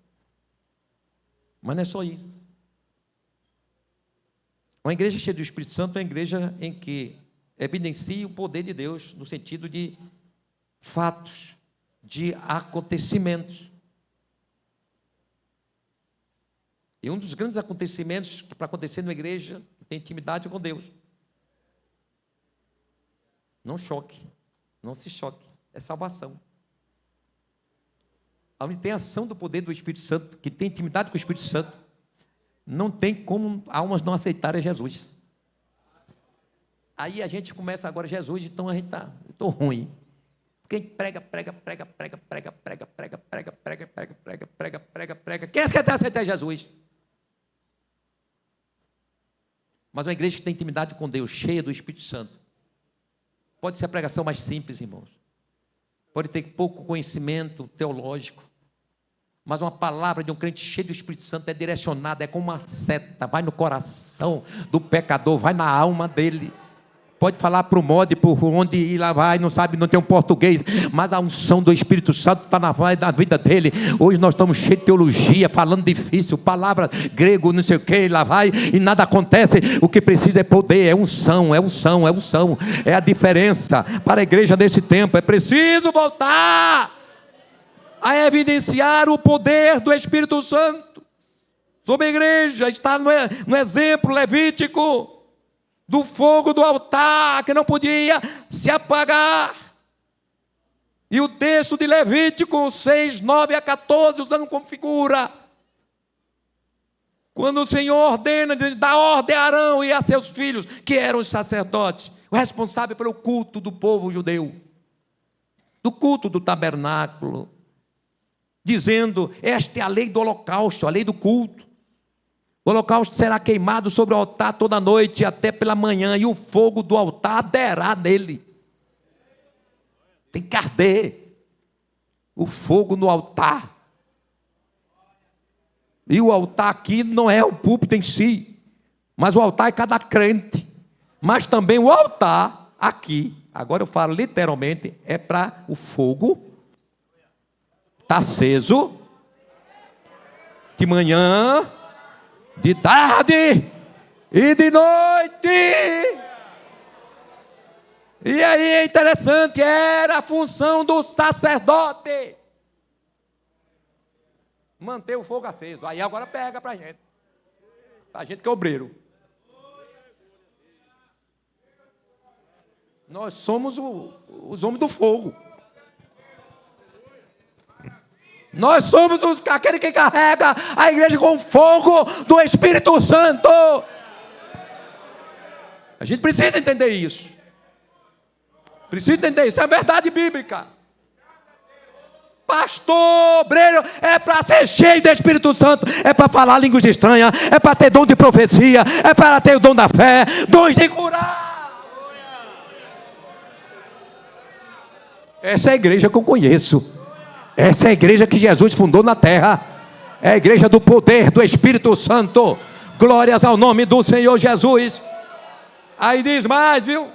Mas não é só isso. Uma igreja cheia do Espírito Santo é uma igreja em que evidencia o poder de Deus no sentido de fatos, de acontecimentos. E um dos grandes acontecimentos que para acontecer numa igreja tem intimidade com Deus. Não choque, não se choque, é salvação. Onde tem a ação do poder do Espírito Santo, que tem intimidade com o Espírito Santo, não tem como almas não aceitarem Jesus. Aí a gente começa agora, Jesus, então a gente está, eu estou ruim. Quem prega. Quem é que quer aceitar Jesus? Mas uma igreja que tem intimidade com Deus, cheia do Espírito Santo. Pode ser a pregação mais simples, irmãos. Pode ter pouco conhecimento teológico. Mas uma palavra de um crente cheio do Espírito Santo é direcionada, é como uma seta, vai no coração do pecador, vai na alma dele. Pode falar para o mod, por onde ir lá vai, não sabe, não tem um português, mas a unção do Espírito Santo está na vida dele. Hoje nós estamos cheios de teologia, falando difícil, palavra grego, não sei o que, lá vai, e nada acontece. O que precisa é poder, é unção. É a diferença para a igreja desse tempo. É preciso voltar a evidenciar o poder do Espírito Santo sobre a igreja. Está no exemplo levítico do fogo do altar, que não podia se apagar. E o texto de Levítico 6, 9 a 14, usando como figura, quando o Senhor ordena, dá ordem a Arão e a seus filhos, que eram os sacerdotes, o responsável pelo culto do povo judeu, do culto do tabernáculo, dizendo: esta é a lei do holocausto, a lei do culto. O holocausto será queimado sobre o altar toda noite até pela manhã, e o fogo do altar arderá nele. Tem que arder o fogo no altar. E o altar aqui não é o púlpito em si, mas o altar é cada crente. Mas também o altar aqui, agora eu falo literalmente, é para o fogo estar aceso de manhã, de tarde e de noite. E aí é interessante, era a função do sacerdote manter o fogo aceso. Aí agora pega pra gente que é obreiro. Nós somos os homens do fogo. Nós somos aquele que carrega a igreja com fogo do Espírito Santo. A gente precisa entender isso. Precisa entender isso. É verdade bíblica. Pastor, obreiro, é para ser cheio do Espírito Santo. É para falar línguas estranhas. É para ter dom de profecia. É para ter o dom da fé. Dons de curar. Essa é a igreja que eu conheço. Essa é a igreja que Jesus fundou na terra. É a igreja do poder do Espírito Santo. Glórias ao nome do Senhor Jesus. Aí diz mais, viu?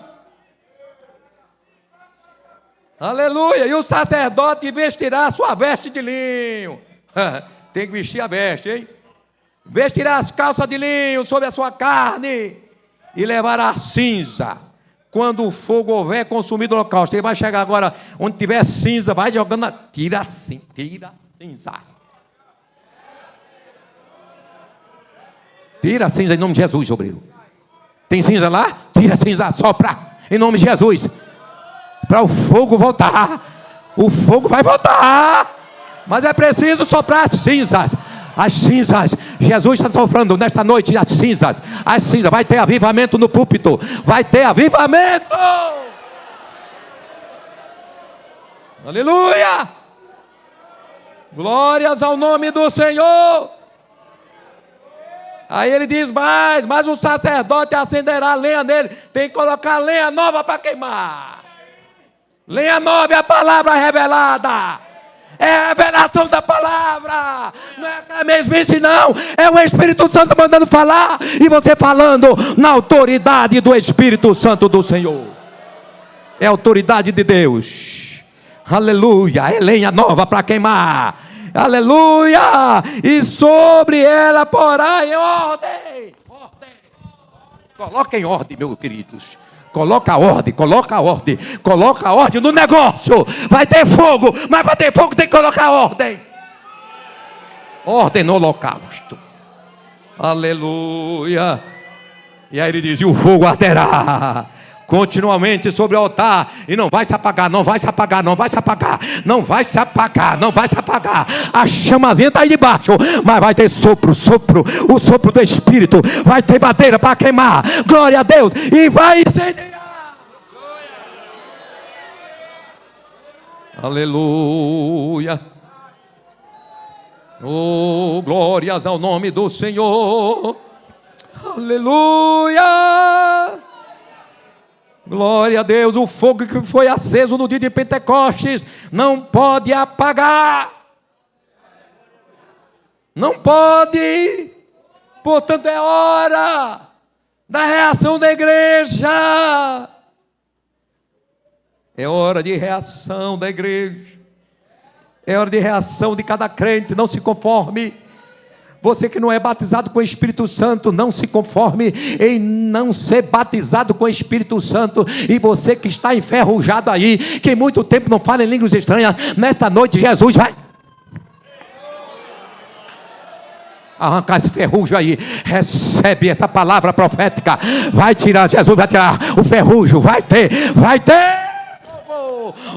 Aleluia. E o sacerdote vestirá a sua veste de linho. Tem que vestir a veste, hein? Vestirá as calças de linho sobre a sua carne e levará a cinza. Quando o fogo houver consumido o holocausto, ele vai chegar agora onde tiver cinza, vai jogando, tira a cinza. Tira a cinza em nome de Jesus, obreiro. Tem cinza lá? Tira a cinza, sopra em nome de Jesus. Para o fogo voltar. O fogo vai voltar. Mas é preciso soprar as cinzas. As cinzas, Jesus está soprando nesta noite as cinzas, vai ter avivamento no púlpito, vai ter avivamento, aleluia, glórias ao nome do Senhor. Aí ele diz mas o sacerdote acenderá a lenha nele, tem que colocar lenha nova para queimar, lenha nova é a palavra revelada. É a revelação da palavra. Não é aquela mesmice não. É o Espírito Santo mandando falar. E você falando na autoridade do Espírito Santo do Senhor. É a autoridade de Deus. Aleluia. É lenha nova para queimar. Aleluia. E sobre ela porá em ordem. Coloca em ordem, meus queridos. Coloca a ordem no negócio. Vai ter fogo, mas para ter fogo tem que colocar ordem. Ordem no holocausto. Aleluia. E aí ele diz: e o fogo arderá continuamente sobre o altar, e não vai se apagar. A chamazinha está aí debaixo, mas vai ter sopro, o sopro do Espírito, vai ter madeira para queimar, glória a Deus, e vai incendiar. Aleluia. Oh, glórias ao nome do Senhor. Aleluia. Glória a Deus. O fogo que foi aceso no dia de Pentecostes não pode apagar. Não pode. Portanto, é hora da reação da igreja. É hora de reação da igreja. É hora de reação de cada crente. Não se conforme. Você que não é batizado com o Espírito Santo, não se conforme em não ser batizado com o Espírito Santo. E você que está enferrujado aí, que muito tempo não fala em línguas estranhas, nesta noite Jesus vai arrancar esse ferrugem aí. Recebe essa palavra profética. Vai tirar, Jesus vai tirar o ferrugem. Vai ter.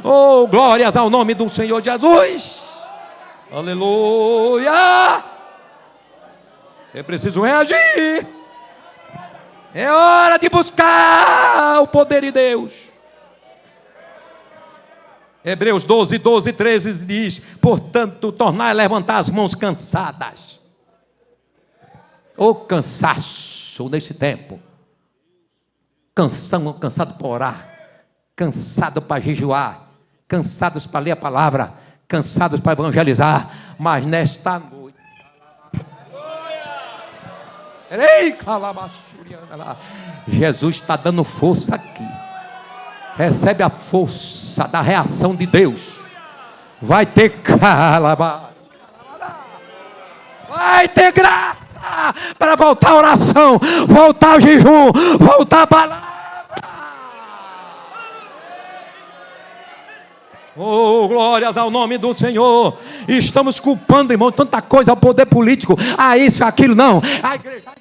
Oh, glórias ao nome do Senhor Jesus. Aleluia. É preciso reagir. É hora de buscar o poder de Deus. Hebreus 12, 13 diz: portanto, tornai a levantar as mãos cansadas. O cansaço nesse tempo. Cansado para orar. Cansado para jejuar. Cansados para ler a palavra. Cansados para evangelizar. Mas nesta noite, Jesus está dando força aqui. Recebe a força da reação de Deus. Vai ter calabá. Vai ter graça para voltar a oração, voltar ao jejum, voltar a palavra. Oh, glórias ao nome do Senhor. Estamos culpando, irmão, tanta coisa ao poder político. Isso, aquilo, não. A igreja.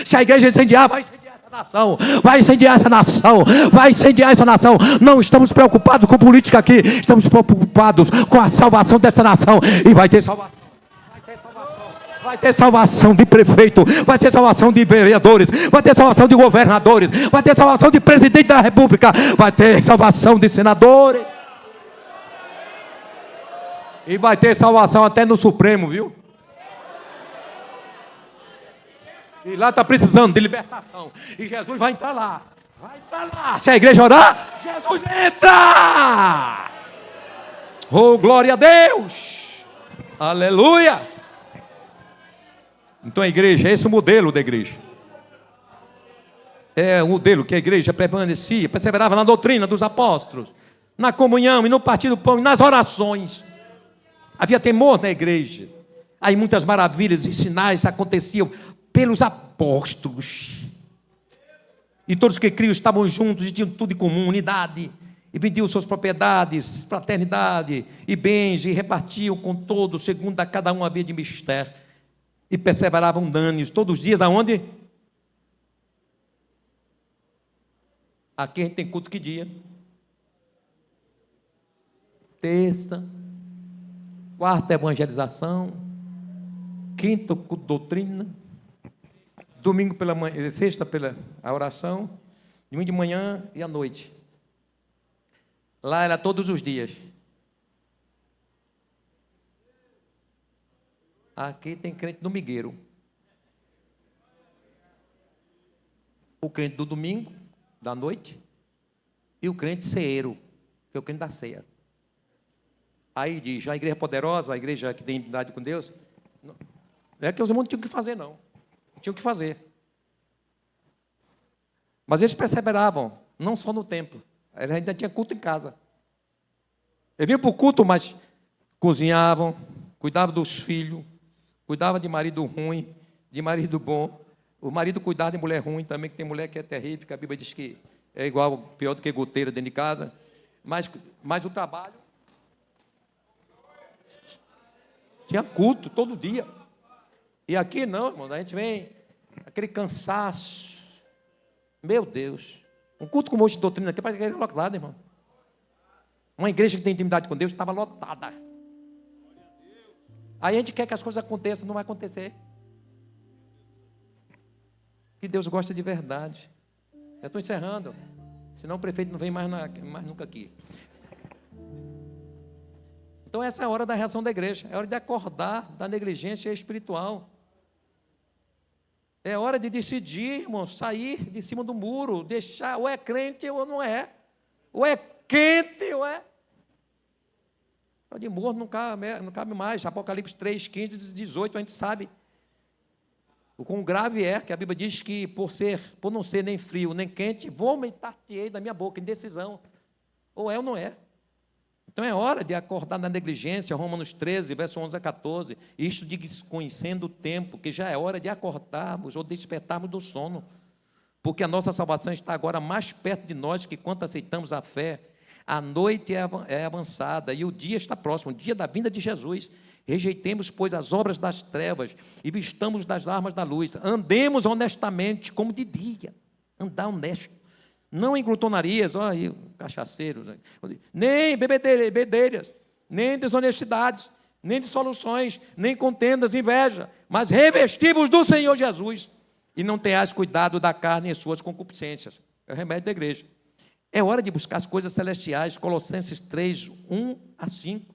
Se a igreja incendiar, vai incendiar essa nação. Vai incendiar essa nação. Vai incendiar essa nação. Não estamos preocupados com política aqui. Estamos preocupados com a salvação dessa nação. E vai ter salvação. Vai ter salvação de prefeito, vai ter salvação de vereadores, vai ter salvação de governadores, vai ter salvação de presidente da república, vai ter salvação de senadores. E vai ter salvação até no Supremo, viu? E lá está precisando de libertação. E Jesus vai entrar lá. Vai entrar lá. Se a igreja orar, Jesus entra. Oh, glória a Deus. Aleluia. Então a igreja, esse é o modelo da igreja. É o modelo que a igreja permanecia, perseverava na doutrina dos apóstolos, na comunhão e no partir do pão e nas orações. Havia temor na igreja. Aí muitas maravilhas e sinais aconteciam pelos apóstolos. E todos que criam estavam juntos e tinham tudo em comum, unidade. E vendiam suas propriedades, fraternidade e bens, e repartiam com todos, segundo a cada um havia de mistério. E perseveravam unânimes todos os dias, aonde? Aqui a gente tem culto que dia? Terça. Quarta, evangelização. Quinta, culto doutrina. Domingo pela manhã, sexta pela a oração. Domingo de manhã e à noite. Lá era todos os dias. Aqui tem crente do migueiro. O crente do domingo, da noite, e o crente ceeiro, que é o crente da ceia. Aí diz, a igreja poderosa, a igreja que tem intimidade com Deus, não é que os irmãos não tinham que fazer, não. Tinham que fazer. Mas eles perseveravam, não só no templo. Eles ainda tinha culto em casa. Eles vinham para o culto, mas cozinhavam, cuidavam dos filhos, cuidava de marido ruim, de marido bom. O marido cuidava de mulher ruim também, que tem mulher que é terrível, que a Bíblia diz que é igual, pior do que goteira dentro de casa. Mas o trabalho... Tinha culto todo dia. E aqui não, irmão, a gente vem, aquele cansaço. Meu Deus. Um culto com um monte de doutrina aqui, parece que era lotado, irmão. Uma igreja que tem intimidade com Deus estava lotada. Aí a gente quer que as coisas aconteçam, não vai acontecer. Que Deus gosta de verdade. Eu estou encerrando. Senão o prefeito não vem mais nunca aqui. Então essa é a hora da reação da igreja, é hora de acordar da negligência espiritual. É hora de decidir, irmãos, sair de cima do muro, deixar, ou é crente ou não é. Ou é quente ou é. O de morto não cabe mais. Apocalipse 3, 15, 18, a gente sabe o quão grave é, que a Bíblia diz que por não ser nem frio nem quente, vomitar-te-ei da minha boca, indecisão. Ou é ou não é. Então é hora de acordar na negligência, Romanos 13, verso 11 a 14, isto desconhecendo o tempo, que já é hora de acordarmos ou despertarmos do sono, porque a nossa salvação está agora mais perto de nós que quando aceitamos a fé. A noite é avançada e o dia está próximo, o dia da vinda de Jesus. Rejeitemos, pois, as obras das trevas e vistamos das armas da luz. Andemos honestamente como de dia, andar honesto. Não em glutonarias, olha, cachaceiros, nem bebedeiras, nem desonestidades, nem dissoluções, nem contendas, inveja, mas revestivos do Senhor Jesus, e não tenhais cuidado da carne e suas concupiscências. É o remédio da igreja. É hora de buscar as coisas celestiais, Colossenses 3, 1 a 5.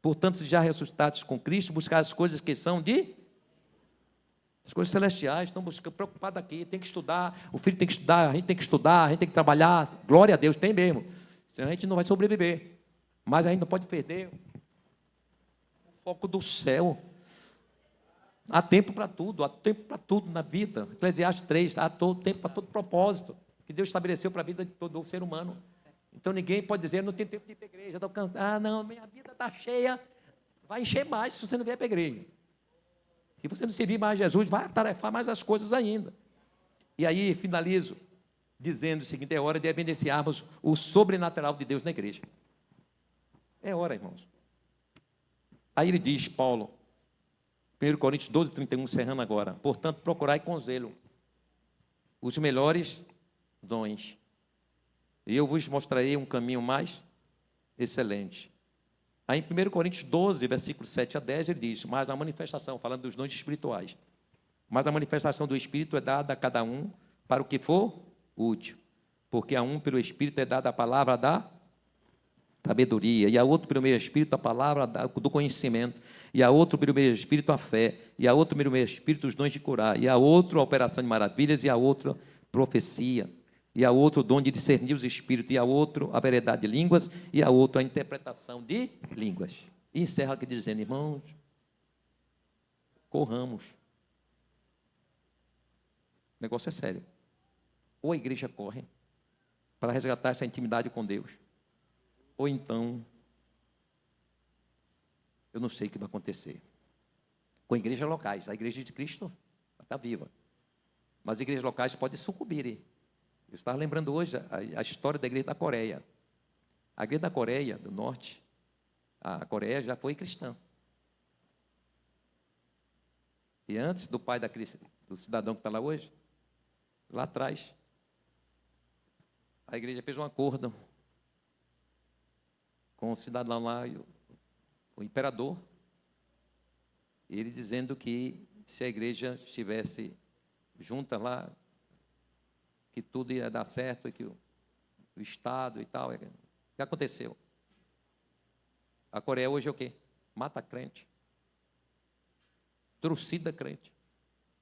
Portanto, se já ressuscitados com Cristo, buscar as coisas que são as coisas celestiais, estão preocupados aqui, tem que estudar, o filho tem que estudar, a gente tem que estudar, a gente tem que trabalhar, glória a Deus, tem mesmo, senão a gente não vai sobreviver, mas a gente não pode perder o foco do céu. Há tempo para tudo na vida, Eclesiastes 3, há tempo para todo propósito, que Deus estabeleceu para a vida de todo ser humano. Então ninguém pode dizer, não tem tempo de ir para a igreja, estou cansado, não, minha vida está cheia, vai encher mais se você não vier para a igreja. Se você não servir mais Jesus, vai atarefar mais as coisas ainda. E aí finalizo dizendo o seguinte, é hora de evidenciarmos o sobrenatural de Deus na igreja. É hora, irmãos. Aí ele diz, Paulo, 1 Coríntios 12, 31, encerrando agora, portanto, procurai com zelo os melhores dons, e eu vos mostrarei um caminho mais excelente. Aí em 1 Coríntios 12, versículos 7 a 10, ele diz, mas a manifestação, falando dos dons espirituais, mas a manifestação do Espírito é dada a cada um para o que for útil, porque a um pelo Espírito é dada a palavra da sabedoria, e a outro pelo meio Espírito a palavra do conhecimento, e a outro pelo meio Espírito a fé, e a outro pelo meio Espírito os dons de curar, e a outro a operação de maravilhas, e a outra profecia, e a outro o dom de discernir os espíritos, e a outro a variedade de línguas, e a outro a interpretação de línguas. E encerra aqui dizendo, irmãos, corramos. O negócio é sério. Ou a igreja corre para resgatar essa intimidade com Deus, ou então, eu não sei o que vai acontecer. Com igrejas locais, a igreja de Cristo está viva, mas igrejas locais podem sucumbir. Eu estava lembrando hoje a história da igreja da Coreia. A igreja da Coreia do Norte, a Coreia já foi cristã. E antes do pai do cidadão que está lá hoje, lá atrás, a igreja fez um acordo com o cidadão lá, o imperador, ele dizendo que se a igreja estivesse junta lá, que tudo ia dar certo, e que o Estado e tal. O que aconteceu? A Coreia hoje é o quê? Mata crente. Trucida crente.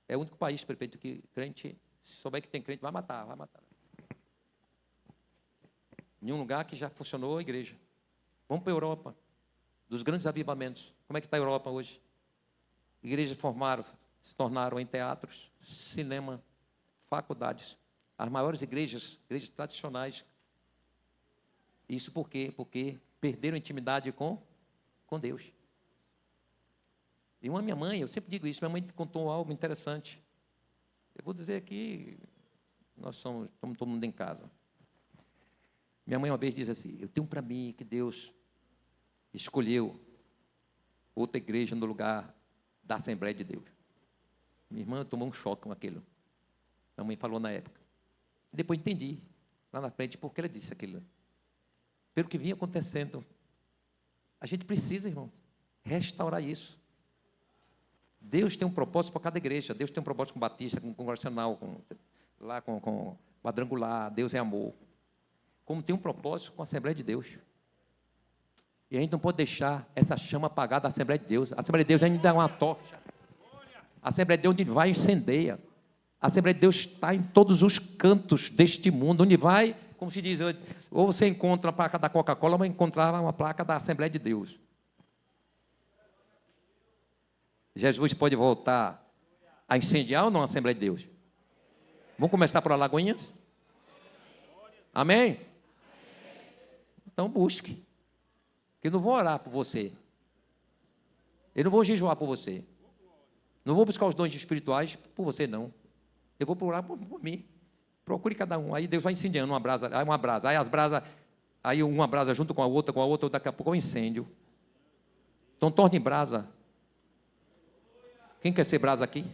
É o único país, prefeito, que crente, se souber que tem crente, vai matar, vai matar. Em um lugar que já funcionou a igreja. Vamos para a Europa, dos grandes avivamentos. Como é que está a Europa hoje? Igrejas se tornaram em teatros, cinema, faculdades. As maiores igrejas tradicionais. Isso por quê? Porque perderam intimidade com Deus. E minha mãe, eu sempre digo isso, minha mãe contou algo interessante. Eu vou dizer aqui, estamos todo mundo em casa. Minha mãe uma vez disse assim, eu tenho para mim que Deus escolheu outra igreja no lugar da Assembleia de Deus. Minha irmã tomou um choque com aquilo. Minha mãe falou na época. Depois entendi, lá na frente, por que ela disse aquilo. Pelo que vinha acontecendo. A gente precisa, irmãos, restaurar isso. Deus tem um propósito para cada igreja. Deus tem um propósito com Batista, com Congregacional, com Quadrangular. Deus é amor. Como tem um propósito com a Assembleia de Deus. E a gente não pode deixar essa chama apagada da Assembleia de Deus. A Assembleia de Deus ainda dá uma tocha. A Assembleia de Deus onde vai incendeia. A Assembleia de Deus está em todos os cantos deste mundo. Onde vai, como se diz, ou você encontra a placa da Coca-Cola, ou vai encontrar uma placa da Assembleia de Deus. Jesus pode voltar a incendiar ou não a Assembleia de Deus? Vamos começar por Alagoinhas? Amém? Então busque. Eu não vou orar por você. Eu não vou jejuar por você. Não vou buscar os dons espirituais por você, não. Eu vou orar por mim. Procure cada um. Aí Deus vai incendiando uma brasa. Aí uma brasa. Aí as brasas. Aí uma brasa junto com a outra, daqui a pouco é um incêndio. Então torne brasa. Quem quer ser brasa aqui?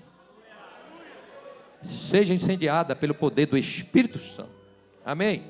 Seja incendiada pelo poder do Espírito Santo. Amém?